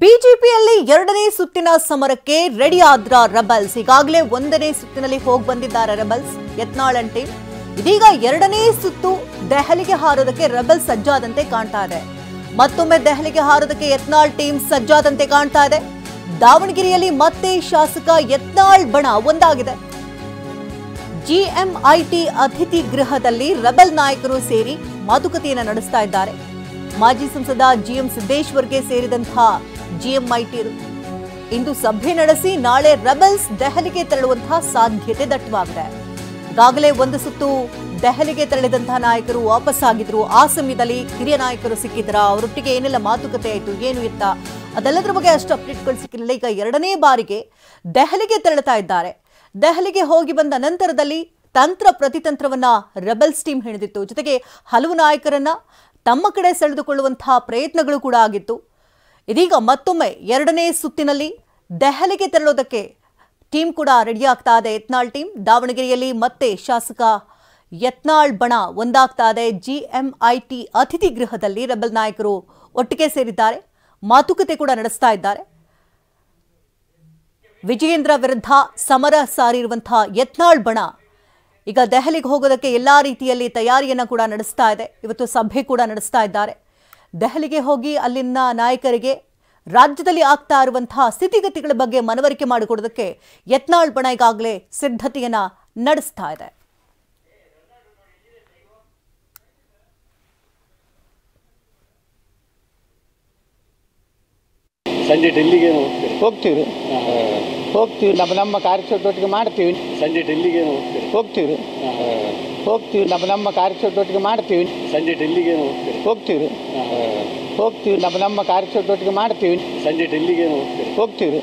ಬಿಜೆಪಿಯಲ್ಲಿ ಎರಡನೇ ಸುತ್ತಿನ ಸಮರಕ್ಕೆ ರೆಡಿ ಆದ್ರ ರೆಬಲ್ಸ್. ಈಗಾಗಲೇ ಒಂದನೇ ಸುತ್ತಿನಲ್ಲಿ ಹೋಗಿ ಬಂದಿದ್ದಾರೆ ರೆಬಲ್ಸ್ ಯತ್ನಾಳ್ ಅಂಡ್ ಟೀಮ್. ಇದೀಗ ಎರಡನೇ ಸುತ್ತು ದೆಹಲಿಗೆ ಹಾರೋದಕ್ಕೆ ರೆಬಲ್ಸ್ ಸಜ್ಜಾದಂತೆ ಕಾಣ್ತಾ ಇದೆ. ಮತ್ತೊಮ್ಮೆ ದೆಹಲಿಗೆ ಹಾರೋದಕ್ಕೆ ಯತ್ನಾಳ್ ಟೀಮ್ ಸಜ್ಜಾದಂತೆ ಕಾಣ್ತಾ ಇದೆ. ದಾವಣಗೆರೆಯಲ್ಲಿ ಮತ್ತೆ ಶಾಸಕ ಯತ್ನಾಳ್ ಬಣ ಒಂದಾಗಿದೆ. ಜಿಎಂಐಟಿ ಅತಿಥಿ ಗೃಹದಲ್ಲಿ ರೆಬಲ್ ನಾಯಕರು ಸೇರಿ ಮಾತುಕತೆಯನ್ನು ನಡೆಸ್ತಾ ಇದ್ದಾರೆ. ಮಾಜಿ ಸಂಸದ ಜಿಎಂ ಸಿದ್ದೇಶ್ವರ್ಗೆ ಸೇರಿದಂತಹ ಜಿಎಂಐಟಿ ಇಂದು ಸಭೆ ನಡೆಸಿ ನಾಳೆ ರೆಬಲ್ಸ್ ದೆಹಲಿಗೆ ತೆರಳುವಂತಹ ಸಾಧ್ಯತೆ ದಟ್ಟವಾಗಿದೆ. ಈಗಾಗಲೇ ಒಂದು ಸುತ್ತು ದೆಹಲಿಗೆ ತೆರಳಿದಂತಹ ನಾಯಕರು ವಾಪಸ್ ಆಗಿದ್ರು. ಆ ಸಮಯದಲ್ಲಿ ಹಿರಿಯ ನಾಯಕರು ಸಿಕ್ಕಿದ್ರ, ಅವರೊಟ್ಟಿಗೆ ಏನೆಲ್ಲ ಮಾತುಕತೆ ಆಯಿತು, ಏನು ಇತ್ತ, ಅದೆಲ್ಲದರ ಬಗ್ಗೆ ಅಷ್ಟು ಅಪ್ಡೇಟ್ಗಳು ಸಿಕ್ಕಿರಲಿಲ್ಲ. ಈಗ ಎರಡನೇ ಬಾರಿಗೆ ದೆಹಲಿಗೆ ತೆರಳುತ್ತಾ ಇದ್ದಾರೆ. ದೆಹಲಿಗೆ ಹೋಗಿ ಬಂದ ನಂತರದಲ್ಲಿ ತಂತ್ರ ಪ್ರತಿತಂತ್ರವನ್ನ ರೆಬಲ್ಸ್ ಟೀಮ್ ಹಿಡಿದಿತ್ತು. ಜೊತೆಗೆ ಹಲವು ನಾಯಕರನ್ನ ತಮ್ಮ ಕಡೆ ಸೆಳೆದುಕೊಳ್ಳುವಂತಹ ಪ್ರಯತ್ನಗಳು ಕೂಡ ಆಗಿತ್ತು. ಇದೀಗ ಮತ್ತೊಮ್ಮೆ ಎರಡನೇ ಸುತ್ತಿನಲ್ಲಿ ದೆಹಲಿಗೆ ತೆರಳೋದಕ್ಕೆ ಟೀಮ್ ಕೂಡ ರೆಡಿ ಆಗ್ತಾ ಇದೆ. ಯತ್ನಾಳ್ ಟೀಮ್ ದಾವಣಗೆರೆಯಲ್ಲಿ ಮತ್ತೆ ಶಾಸಕ ಯತ್ನಾಳ್ ಬಣ ಒಂದಾಗ್ತಾ ಇದೆ. ಜಿಎಂಐಟಿ ಅತಿಥಿ ಗೃಹದಲ್ಲಿ ರೆಬಲ್ ನಾಯಕರು ಒಟ್ಟಿಗೆ ಸೇರಿದ್ದಾರೆ, ಮಾತುಕತೆ ಕೂಡ ನಡೆಸ್ತಾ ಇದ್ದಾರೆ. ವಿಜಯೇಂದ್ರ ವಿರುದ್ಧ ಸಮರ ಸಾರಿರುವಂತಹ ಯತ್ನಾಳ್ ಬಣ ಈಗ ದೆಹಲಿಗೆ ಹೋಗೋದಕ್ಕೆ ಎಲ್ಲಾ ರೀತಿಯಲ್ಲಿ ತಯಾರಿಯನ್ನ ಕೂಡ ನಡೆಸ್ತಾ ಇದೆ. ಇವತ್ತು ಸಭೆ ಕೂಡ ನಡೆಸ್ತಾ ಇದ್ದಾರೆ. ದೆಹಲಿಗೆ ಹೋಗಿ ಅಲ್ಲಿನ ನಾಯಕರಿಗೆ ರಾಜ್ಯದಲ್ಲಿ ಆಗ್ತಾ ಇರುವಂತಹ ಸ್ಥಿತಿಗತಿಗಳ ಬಗ್ಗೆ ಮನವರಿಕೆ ಮಾಡಿಕೊಡೋದಕ್ಕೆ ಯತ್ನಾಳ್ ಬಣ ಈಗಾಗಲೇ ಸಿದ್ಧತೆಯನ್ನ ನಡೆಸ್ತಾ ಇದೆ. ಸಂಜೆ ಡೆಲ್ಲಿಗೆ ಹೋಗ್ತೀವಿ ನಮ್ಮ ಕಾರ್ಯಚಟುವಟಿಕೆ ಮಾಡ್ತೀವಿ. ಸಂಜೆ ಡೆಲ್ಲಿಗೆ ಹೋಗ್ತೀವಿ ನಮ್ಮ ಕಾರ್ಯಚಟುವಟಿಕೆ ಮಾಡ್ತೀವಿ. ಸಂಜೆ ಡೆಲ್ಲಿಗೆ ಹೋಗ್ತೀವಿ ನಮ್ಮ ಕಾರ್ಯಚಟುವಟಿಕೆ ಮಾಡ್ತೀವಿ. ಸಂಜೆ ಡೆಲ್ಲಿಗೆ ಹೋಗ್ತೀವಿ.